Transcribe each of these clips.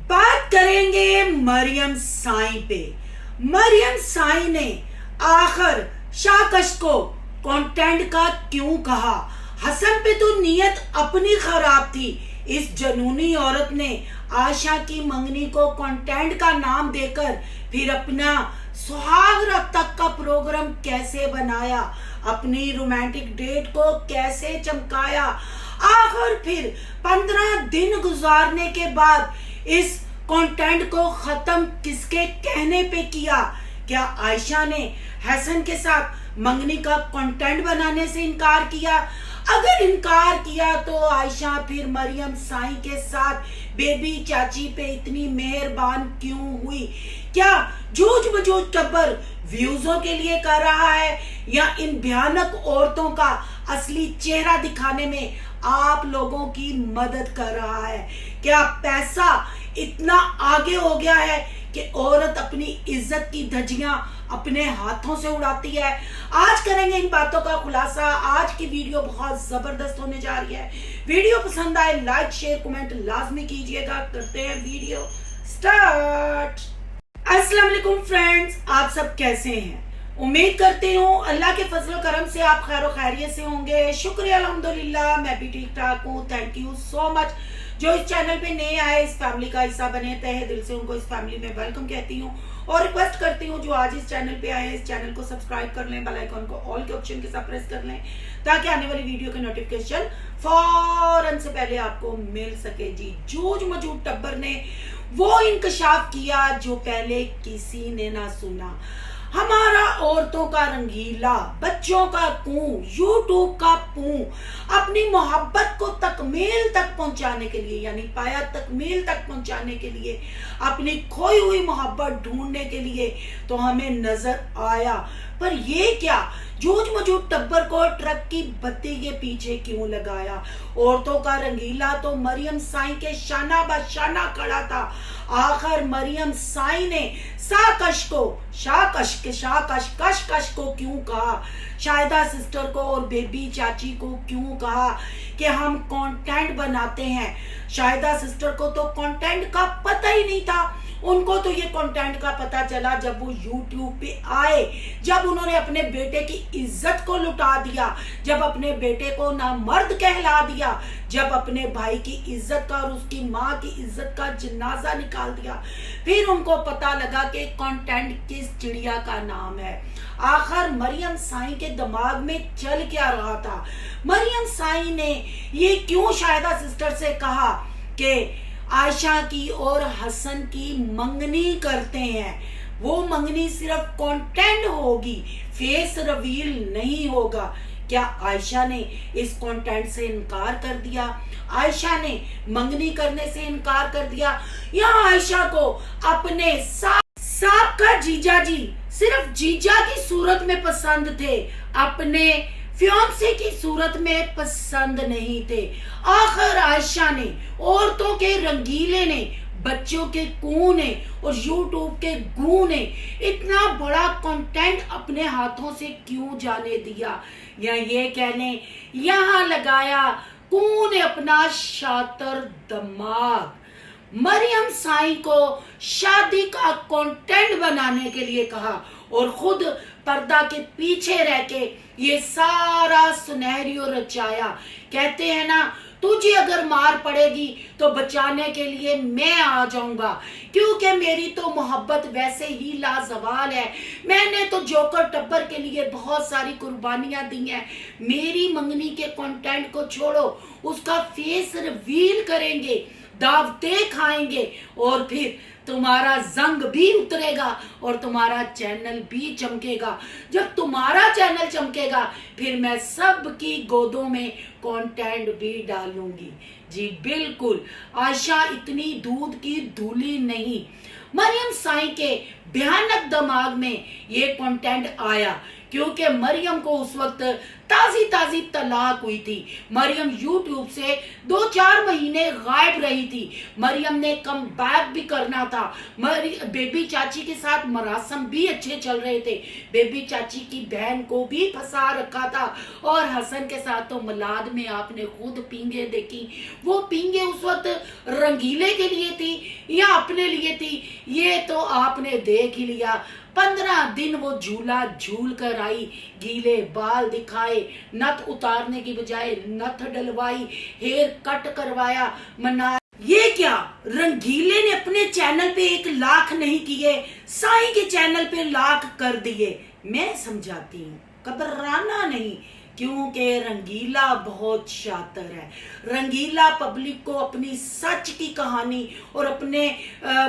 बात करेंगे मरियम साई पे। मरियम साई ने आखिर शाकश को कंटेंट का क्यों कहा? हसन पे तो नीयत अपनी खराब थी। इस जनूनी औरत ने आयशा की मंगनी को कंटेंट का नाम देकर फिर अपना सुहाग रात तक का प्रोग्राम कैसे बनाया, अपनी रोमांटिक डेट को कैसे चमकाया। आखिर फिर 15 दिन गुजारने के बाद इस कंटेंट को खत्म किसके कहने पे किया? क्या आयशा ने हसन के साथ मंगनी का कंटेंट बनाने से इनकार किया? अगर इनकार किया तो आयशा फिर मरियम साई के साथ बेबी चाची पे इतनी मेहरबान क्यों हुई? क्या जूझ बजूझ टब्बर व्यूजों के लिए कर रहा है या इन भयानक औरतों का असली चेहरा दिखाने में आप लोगों की मदद कर रहा है? क्या पैसा इतना आगे हो गया है कि औरत अपनी इज्जत की धज्जियां अपने हाथों से उड़ाती है? आज करेंगे इन बातों का खुलासा। आज की वीडियो बहुत जबरदस्त होने जा रही है। वीडियो पसंद आए लाइक शेयर कमेंट लाजमी कीजिएगा। करते हैं वीडियो स्टार्ट। अस्सलाम वालेकुम फ्रेंड्स, आप सब कैसे हैं? उम्मीद करती हूँ अल्लाह के फजल करम से आप खैर खैरियत से होंगे। शुक्रिया अल्हम्दुलिल्लाह, मैं भी ठीक ठाक हूँ। Thank you so much. जो इस चैनल पे नए आए, इस फैमिली का हिस्सा बने, तहे दिल से उनको इस फैमिली में वेलकम कहती हूँ और रिक्वेस्ट करती हूँ जो आज इस चैनल पे आए, इस चैनल को सब्सक्राइब कर लें, बेल आइकन को ऑल के ऑप्शन के साथ प्रेस कर लें ताकि आने वाली वीडियो के नोटिफिकेशन फौरन से पहले आपको मिल सके। जी, जूझ मजूद टब्बर ने वो इंकशाफ किया जो पहले किसी ने ना सुना। हमारा औरतों का रंगीला, बच्चों का कूं, यूट्यूब का पूं, अपनी मोहब्बत को तकमील तक पहुंचाने के लिए, यानी पाया तकमील तक पहुंचाने के लिए, अपनी खोई हुई मोहब्बत ढूंढने के लिए तो हमें नजर आया। पर ये क्या, जूझ मजूद टब्बर को ट्रक की बत्ती के पीछे क्यों लगाया? औरतों का रंगीला तो मरियम साई के शाना बशाना खड़ा था। आखिर मरियम साई ने शाकश को क्यों कहा? शाहिदा सिस्टर को और बेबी चाची को क्यों कहा कि हम कंटेंट बनाते हैं? शाहिदा सिस्टर को तो कंटेंट का पता ही नहीं था। उनको तो ये कंटेंट का पता चला जब वो YouTube पे आए, जब उन्होंने अपने बेटे की इज्जत को लुटा दिया, जब अपने बेटे को नामर्द कहला दिया, जब अपने भाई की इज्जत का और उसकी माँ की इज्जत का जनाजा निकाल दिया। फिर उनको पता लगा कि कंटेंट किस चिड़िया का नाम है। आखिर मरियम साई के दिमाग में चल क्या रहा था? मरियम साई ने ये क्यों शाहिदा सिस्टर से कहा कि आयशा की और हसन की मंगनी करते हैं? वो मंगनी सिर्फ कंटेंट होगी, फेस रिवील नहीं होगा। क्या आयशा ने इस कंटेंट से इनकार कर दिया? आयशा ने मंगनी करने से इनकार कर दिया? या आयशा को अपने साबका जीजा जी सिर्फ जीजा की सूरत में पसंद थे, अपने फियांसे की सूरत में पसंद नहीं थे? आखिर आयशा ने, औरतों के रंगीले ने, बच्चों के कूं ने और यूट्यूब के गू ने इतना बड़ा कंटेंट अपने हाथों से क्यों जाने दिया? या ये कहने यहाँ लगाया कूं ने अपना शातर दिमाग? मरियम साई को शादी का कंटेंट बनाने के लिए कहा और खुद पर्दा के पीछे रह के ये सारा सिनेरियो रचाया। कहते हैं ना, तुझे अगर मार पड़ेगी तो बचाने के लिए मैं आ जाऊंगा, क्योंकि मेरी तो मोहब्बत वैसे ही लाजवाल है। मैंने तो जोकर टब्बर के लिए बहुत सारी कुर्बानियां दी हैं। मेरी मंगनी के कंटेंट को छोड़ो, उसका फेस रिवील करेंगे, दावतें खाएंगे और फिर तुम्हारा जंग भी उतरेगा और तुम्हारा चैनल भी चमकेगा। जब तुम्हारा चैनल चमकेगा फिर मैं सबकी गोदों में कंटेंट भी डालूंगी। जी बिल्कुल, आयशा इतनी दूध की धूली नहीं। मरियम साई के भयानक दिमाग में ये कंटेंट आया क्योंकि मरियम को उस वक्त ताजी ताजी तलाक हुई थी। मरियम यूट्यूब से 2-4 महीने गायब रही थी। मरियम ने कम बैक भी करना था। बेबी चाची के साथ मरासम भी अच्छे चल रहे थे। बेबी चाची की बहन को भी फंसा रखा था। और हसन के साथ तो मिलाद में आपने खुद पींगे देखी। वो पींगे उस वक्त रंगीले के लिए थी या अपने लिए थी, ये तो आपने देख ही लिया। 15 दिन वो झूला झूल कर आई, गीले बाल दिखाए, नथ उतारने की बजाय नथ डलवाई, हेयर कट करवाया, मना। ये क्या, रंगीले ने अपने चैनल पे 1 लाख नहीं किए, साईं के चैनल पे लाख कर दिए। मैं समझाती हूँ, घबराना नहीं, क्योंकि रंगीला बहुत शातिर है। रंगीला पब्लिक को अपनी सच की कहानी और अपने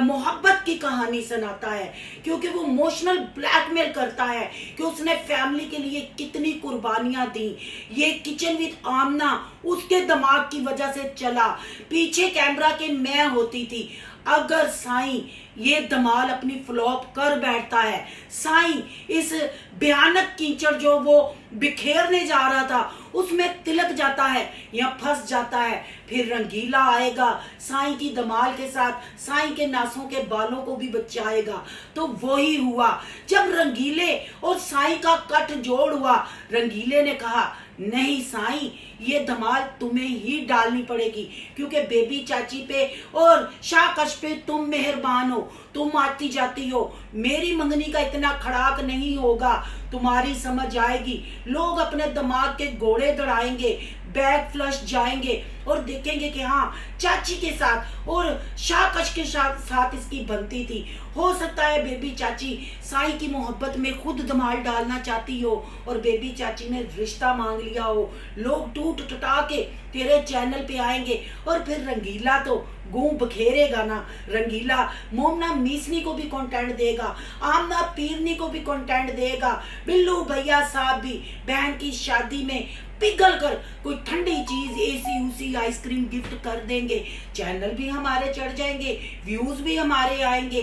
मोहब्बत की कहानी सुनाता है, क्योंकि वो इमोशनल ब्लैकमेल करता है कि उसने फैमिली के लिए कितनी कुर्बानियां दी। ये किचन विद आमना उसके दिमाग की वजह से चला, पीछे कैमरा के मैं होती थी। अगर साईं ये धमाल अपनी फ्लॉप कर बैठता है, साईं इस भयानक कीचड़ जो वो बिखेरने जा रहा था उसमें तिलक जाता है या फंस जाता है, फिर रंगीला आएगा साईं की धमाल के साथ, साईं के नासों के बालों को भी बचाएगा। तो वही हुआ जब रंगीले और साईं का कट जोड़ हुआ। रंगीले ने कहा, नहीं साईं, ये धमाल तुम्हें ही डालनी पड़ेगी, क्योंकि बेबी चाची पे और शाकश पे तुम मेहरबान हो, तुम आती जाती हो। मेरी मंगनी का इतना खड़ाक नहीं होगा, तुम्हारी समझ आएगी। लोग अपने दिमाग के घोड़े दौड़ाएंगे, बैक फ्लश जाएंगे और देखेंगे कि हाँ, चाची के साथ और शाकश के साथ इसकी बनती थी। हो सकता है बेबी चाची साईं की मोहब्बत में खुद धमाल डालना चाहती हो और बेबी चाची ने रिश्ता मांग लिया हो। लोग टूट टटा के तेरे चैनल पे आएंगे और फिर रंगीला तो गूं बखेरेगा ना। रंगीला मोमना मीसनी को भी कंटेंट देगा, आमना पीरनी को भी कंटेंट देगा, बिल्लू भैया साहब भी बहन की शादी में पिघल कर कोई ठंडी चीज, एसी उसी आइसक्रीम गिफ्ट कर देंगे। चैनल भी हमारे चढ़ जाएंगे, व्यूज भी हमारे आएंगे।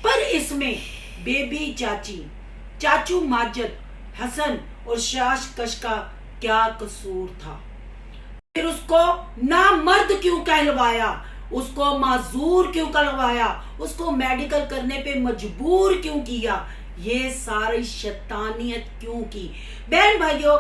पर इसमें बेबी चाची, चाचू माजिद, हसन और शाकश का क्या कसूर था? फिर उसको नामर्द क्यों कहलवाया, उसको माजूर क्यों कहलवाया, उसको मेडिकल करने पे मजबूर क्यों किया, ये सारी शैतानियत क्यों की? बहन भाइयों,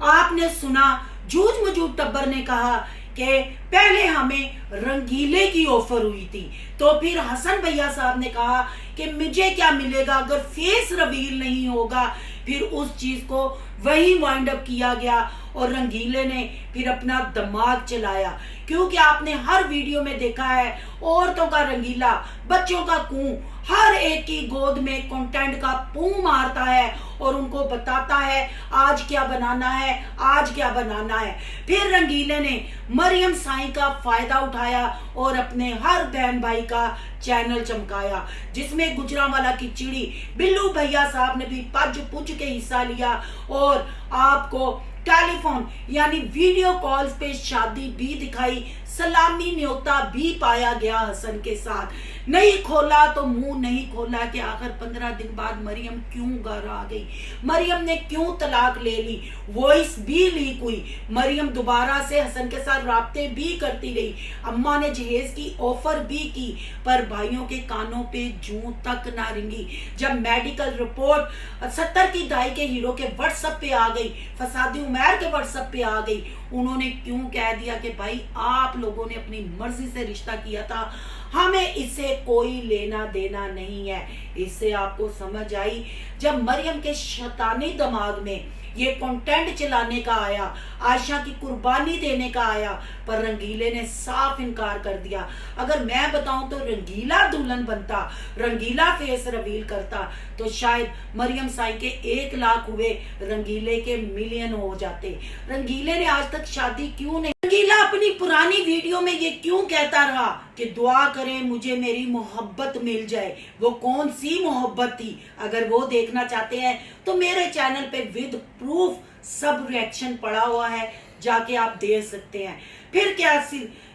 आपने सुना जूझ मजूद टब्बर ने कहा कि पहले हमें रंगीले की ऑफर हुई थी, तो फिर हसन भैया साहब ने कहा कि मुझे क्या मिलेगा अगर फेस रिवील नहीं होगा। फिर उस चीज को वही वाइंड अप किया गया और रंगीले ने फिर अपना दिमाग चलाया, क्योंकि आपने हर वीडियो में देखा है औरतों का रंगीला, बच्चों का कूं, हर एक की गोद में कंटेंट का पू मारता है और उनको बताता है आज क्या बनाना है, आज क्या बनाना है। फिर रंगीले ने मरियम साईं का फायदा उठाया और अपने हर बहन भाई का चैनल चमकाया, जिसमें गुजरांवाला की चिड़ी बिल्लू भैया साहब ने भी पज पुज के हिस्सा लिया और आपको टेलीफोन यानी वीडियो कॉल्स पे शादी भी दिखाई, सलामी न्योता भी पाया गया हसन के साथ। नहीं खोला तो मुंह नहीं खोला कि आखिर 15 दिन बाद मरियम क्यों घर आ गई, मरियम ने क्यों तलाक ले ली। वॉइस भी लीक हुई, मरियम दोबारा से हसन के साथ राब्ते भी करती रही, अम्मा ने जहेज की ऑफर भी की, पर भाइयों के कानों पे जूं तक ना रिंगी। जब मेडिकल रिपोर्ट 70 की दहाई के हीरो के व्हाट्सएप पे आ गई, फसादी उमर के व्हाट्सएप पे आ गई, उन्होंने क्यों कह दिया कि भाई आप लोगों ने अपनी मर्जी से रिश्ता किया था, हमें इससे कोई लेना देना नहीं है। इससे आपको समझ आई जब मरियम के शैतानी दिमाग में ये कंटेंट चलाने का आया, आयशा की कुर्बानी देने का आया, पर रंगीले ने साफ इनकार कर दिया। अगर मैं बताऊं तो रंगीला दुल्हन बनता, रंगीला फेस रिवील करता, तो शायद मरियम साईं के 1 लाख हुए, रंगीले के मिलियन हो जाते। रंगीले ने आज तक शादी क्यों नहीं? रंगीला अपनी पुरानी वीडियो में ये क्यों कहता रहा कि दुआ करें मुझे मेरी मोहब्बत मिल जाए? वो कौन सी मोहब्बत थी? अगर वो देखना चाहते हैं तो मेरे चैनल पे विद प्रूफ सब रिएक्शन पड़ा हुआ है, जाके आप देख सकते हैं। फिर क्या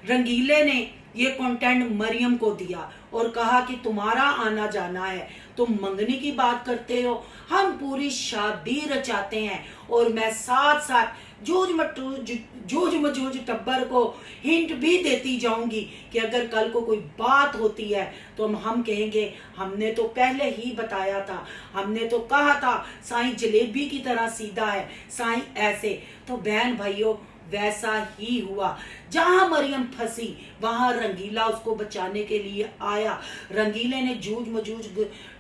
रंगीले ने ये कंटेंट मरियम को दिया और कहा कि तुम्हारा आना जाना है, तुम मंगनी की बात करते हो, हम पूरी शादी रचाते हैं और मैं साथ साथ जूझ मजूझ टब्बर को हिंट भी देती जाऊंगी कि अगर कल को कोई बात होती है तो हम कहेंगे हमने तो पहले ही बताया था, हमने तो कहा था साईं जलेबी की तरह सीधा है, साईं ऐसे। तो बहन भाइयों वैसा ही हुआ, जहां मरियम फंसी वहां रंगीला उसको बचाने के लिए आया। रंगीले ने जूझ मजूझ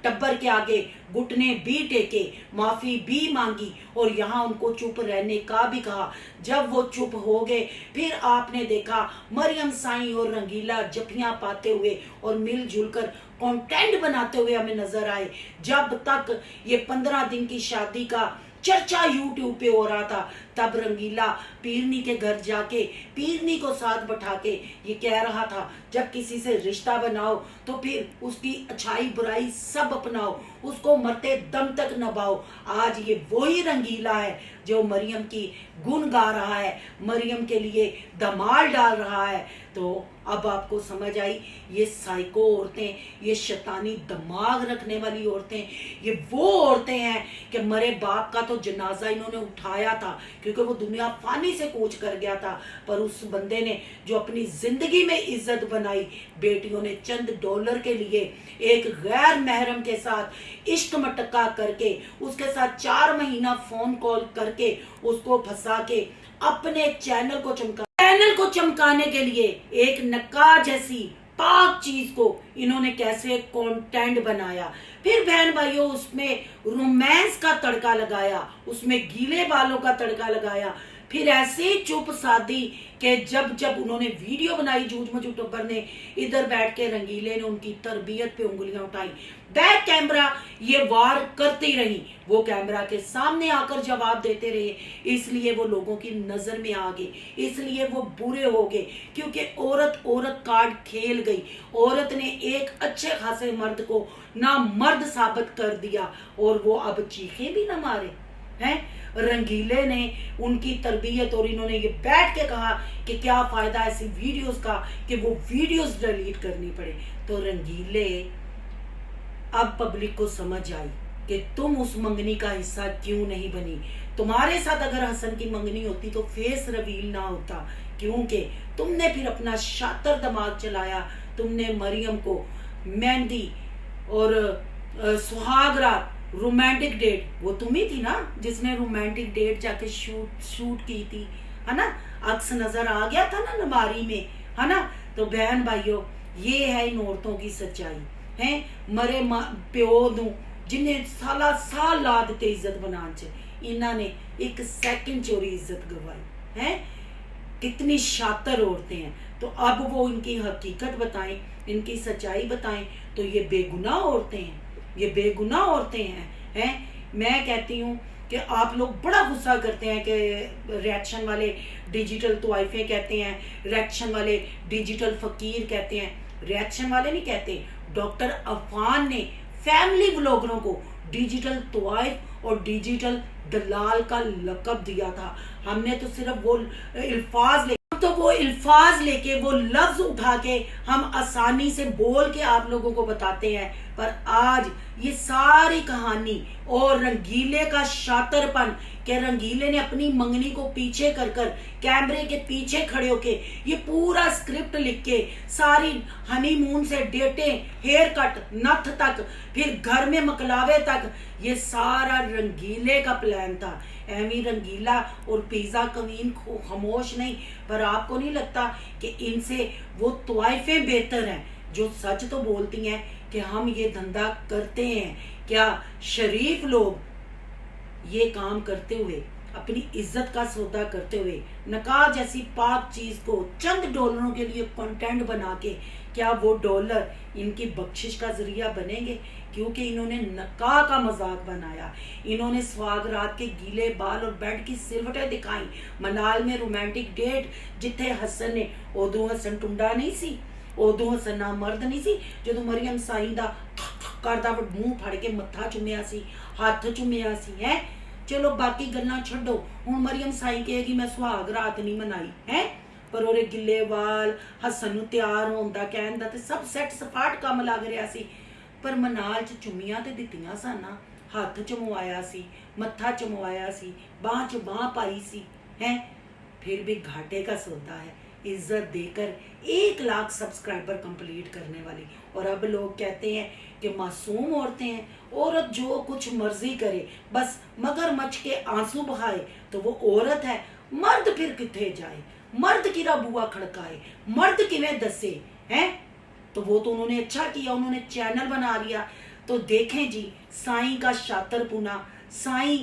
टब्बर के आगे घुटने भी टेके, माफी भी मांगी और यहाँ उनको चुप रहने का भी कहा। जब वो चुप हो गए फिर आपने देखा मरियम साईं और रंगीला जफियां पाते हुए और मिलजुल कर कंटेंट बनाते हुए हमें नजर आए। जब तक ये 15 दिन की शादी का चर्चा यूट्यूब पे हो रहा था तब रंगीला पीरनी के घर जाके पीरनी को साथ बैठा के ये कह रहा था जब किसी से रिश्ता बनाओ तो फिर उसकी अच्छाई बुराई सब अपनाओ, उसको मरते दम तक नभाओ। आज ये वही रंगीला है जो मरियम की गुण गा रहा है, मरियम के लिए धमाल डाल रहा है। तो अब आपको समझ आई ये साइको औरतें, ये शैतानी दिमाग रखने वाली औरतें, ये वो औरतें हैं कि मरे बाप का तो जनाजा इन्होंने उठाया था क्योंकि वो दुनिया फानी से कूच कर गया था, पर उस बंदे ने जो अपनी जिंदगी में इज्जत बनाई, बेटियों ने चंद डॉलर के लिए एक गैर महरम के साथ इश्क मटका करके उसके साथ 4 महीना फोन कॉल करके उसको फंसा के अपने चैनल को चमकाने के लिए एक नक्काज जैसी पाक चीज को इन्होंने कैसे कंटेंट बनाया। फिर बहन भाइयों उसमें रोमांस का तड़का लगाया, उसमें गीले बालों का तड़का लगाया। फिर ऐसे चुप सादी के जब उन्होंने वीडियो बनाई जूझ मजूझ टब्बर ने, इधर बैठ के रंगीले ने उनकी तरबियत पे उंगलियां उठाई। बैक कैमरा ये वार करती रही, वो कैमरा के सामने आकर जवाब देते रहे, इसलिए वो लोगों की नजर में आ गए, इसलिए वो बुरे हो गए क्योंकि औरत कार्ड खेल गई। औरत ने एक अच्छे खासे मर्द को ना मर्द साबित कर दिया और वो अब चीखे भी ना मारे हैं। रंगीले ने उनकी तरबियत और इन्होंने ये बैठ के कहा कि क्या फायदा ऐसी वीडियोस का कि वो वीडियोस डिलीट करनी पड़े। तो रंगीले अब पब्लिक को समझ आई कि तुम उस मंगनी का हिस्सा क्यों नहीं बनी। तुम्हारे साथ अगर हसन की मंगनी होती तो फेस रिवील ना होता, क्योंकि तुमने फिर अपना शातर दिमाग चलाया। तुमने मरियम को मेहंदी और सुहाग रात रोमांटिक डेट, वो तुम ही थी ना जिसने रोमांटिक डेट जाके शूट की थी, है ना, अक्स नजर आ गया था ना नमारी में, है ना। तो बहन भाइयों ये है इन औरतों की सच्चाई है। मरे प्यो नू जिन्हें साल ला दिते इज्जत बनाने च, इन्होंने एक सेकंड चोरी इज्जत गवाई है। कितनी शातिर औरतें हैं। तो अब वो इनकी हकीकत बताएं, इनकी सच्चाई बताएं। तो ये बेगुनाह औरतें हैं, ये बेगुनाह औरतें हैं। मैं कहती हूँ कि आप लोग बड़ा गुस्सा करते हैं कि रिएक्शन वाले डिजिटल तोइफे कहते हैं, रिएक्शन वाले डिजिटल फकीर कहते हैं। रिएक्शन वाले नहीं कहते, डॉक्टर अफान ने फैमिली ब्लॉगरों को डिजिटल तोइफ और डिजिटल दलाल का लक़ब दिया था। हमने तो सिर्फ वो अल्फाज लेके वो लफ्ज उठा के हम आसानी से बोल के आप लोगों को बताते हैं, पर आज ये सारी कहानी और रंगीले का शातरपन कि रंगीले ने अपनी मंगनी को पीछे कर कैमरे के पीछे खड़े होके ये पूरा स्क्रिप्ट लिख के सारी हनीमून से डेटें, हेयर कट, नथ तक, फिर घर में मकलावे तक, ये सारा रंगीले का प्लान था। एवी रंगीला और पिज्जा कमीन खामोश नहीं, पर आपको नहीं लगता कि इनसे वो तोइफे बेहतर हैं जो सच तो बोलती हैं कि हम ये धंधा करते हैं। क्या शरीफ लोग ये काम करते हुए, अपनी इज्जत का सौदा करते हुए, नकाह जैसी पाक चीज को चंद डॉलरों के लिए कंटेंट बना के, क्या वो डॉलर इनकी बख्शिश का जरिया बनेंगे? क्योंकि इन्होंने नकाह का मजाक बनाया, इन्होंने स्वागरात के गीले बाल और बेड की सिलवटें दिखाई, मनाल में रोमांटिक डेट जिथे हसन ने, उदो हसन टुंडा नहीं सी, उदो हसन ना मर्द नहीं सी जो मरियम साईं दा करदा मुंह फड़ के मत्था चुमिया सी, हाथ चुमिया सी है। चलो बाकी गल्लां छड्डो, हुण मरियम साईं कहेगी मैं सुहाग रात नहीं मनाई है, पर ਉਹਦੇ ਗਿੱਲੇ ਵਾਲ ਹੱਸਣ ਨੂੰ ਤਿਆਰ ਹੋਣ ਦਾ ਕਹਿਣ ਦਾ ਤੇ ਸਭ ਸੈੱਟ ਸਪਾਟ ਕੰਮ ਲੱਗ ਰਿਹਾ ਸੀ। ਪਰ ਮਨਾਲ 'ਚ ਚੁੰਮੀਆਂ ਤੇ ਦਿੱਤੀਆਂ ਸਾਨਾ, ਹੱਥ ਚੁਮਵਾਇਆ ਸੀ, मत्था चुमवाया सी, बाह च बाह पाई सी है। फिर भी घाटे का सौदा है इज्जत देकर 1 लाख सब्सक्राइबर कंप्लीट करने वाली। और अब लोग कहते हैं कि मासूम औरतें हैं, औरत जो कुछ मर्जी करे, बस मगरमच्छ के आंसू बहाए तो वो औरत है। मर्द फिर किथे जाए, मर्द किरा बुआ खड़काए, मर्द किवें दसे हैं। तो वो तो उन्होंने अच्छा किया, उन्होंने चैनल बना लिया। तो देखें जी साईं का शातरपुना, साईं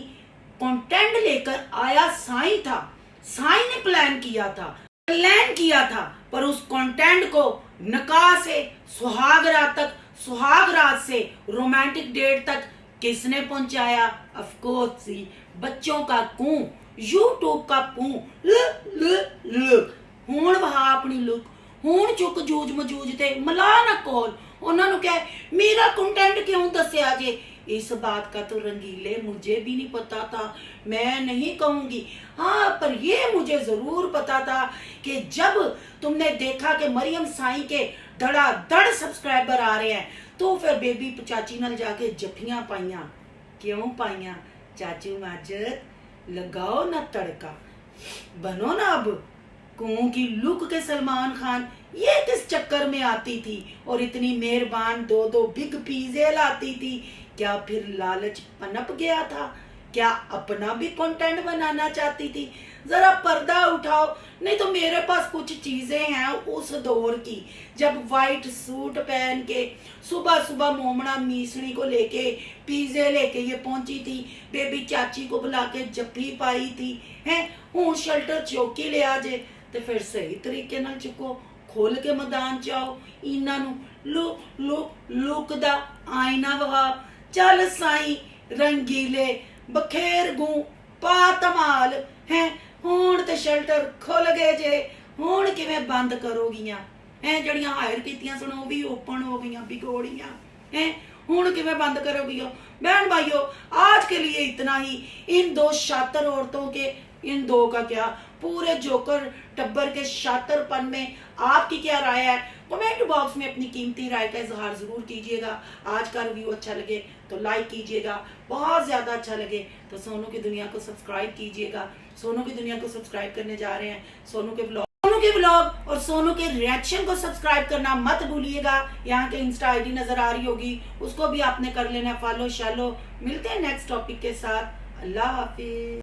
कंटेंट लेकर आया, साईं था, साईं ने प्लान किया था, पर उस कंटेंट को निकाह से सुहागरात तक, सुहागरात से रोमांटिक डेट तक किसने पहुंचाया? ऑफ कोर्स सी बच्चों का कूं, यूट्यूब का कूं। हुण वहा अपनी लुक, हुण चुक जूझ मजूझ ते मला ना कोल, उन्होंने कहा मेरा कंटेंट क्यों दसिया जे? इस बात का तो रंगीले मुझे भी नहीं पता था, मैं नहीं कहूंगी। हाँ, पर ये मुझे जरूर पता था कि जब तुमने देखा कि मरियम साईं के धड़ाधड़ सब्सक्राइबर आ रहे हैं, तो फिर बेबी चाची नाल जाके जफियां पाइया। क्यों पाइया? चाचू माजद लगाओ ना तड़का, बनो ना अब कूं की लुक के सलमान खान। ये किस चक्कर में आती थी और इतनी मेहरबान 2-2 बिग पिज़्ज़े लाती थी? क्या फिर लालच पनप गया था? क्या अपना भी कंटेंट बनाना चाहती थी? जरा पर्दा उठाओ, नहीं तो मेरे पास कुछ चीजें हैं उस दौर की, जब वाइट सूट पहन के सुबह सुबह मोमना मीसणी को लेके पिज़्ज़े लेके ये पहुंची थी, बेबी चाची को बुला के जप्पी पाई थी हैं। हूं शल्टर चौकी ले आ जे ते फिर सही तरीके नाल चुको, खोल के मैदान च आओ, इन्हां नूं लुक दा आईना वहा। चल साईं रंगीले बखेर गूं पा धमाल है। हुण ते शल्टर खुल गए जे, हुण किवें बंद करोगियां हैं? जड़ियां हायर कीतियां सन वो भी ओपन हो गईयां, बिगोड़ियां हैं। हुण किवें बंद करोगियो? बहन भाइयों, आज के लिए इतना ही। इन 2 शातिर औरतों के, इन 2 का क्या, पूरे जोकर टब्बर के शातरपन में आपकी क्या राय है? कमेंट बॉक्स में अपनी कीमती राय का इजहार जरूर कीजिएगा। आज का रिव्यू अच्छा लगे तो लाइक कीजिएगा, बहुत ज्यादा अच्छा लगे तो सोनू की दुनिया को सब्सक्राइब कीजिएगा। सोनू की दुनिया को सब्सक्राइब करने जा रहे हैं, सोनू के ब्लॉग और सोनू के रिएक्शन को सब्सक्राइब करना मत भूलिएगा। यहाँ के इंस्टा आईडी नजर आ रही होगी, उसको भी आपने कर लेना फॉलो शालो। मिलते हैं नेक्स्ट टॉपिक के साथ। अल्लाह हाफिज।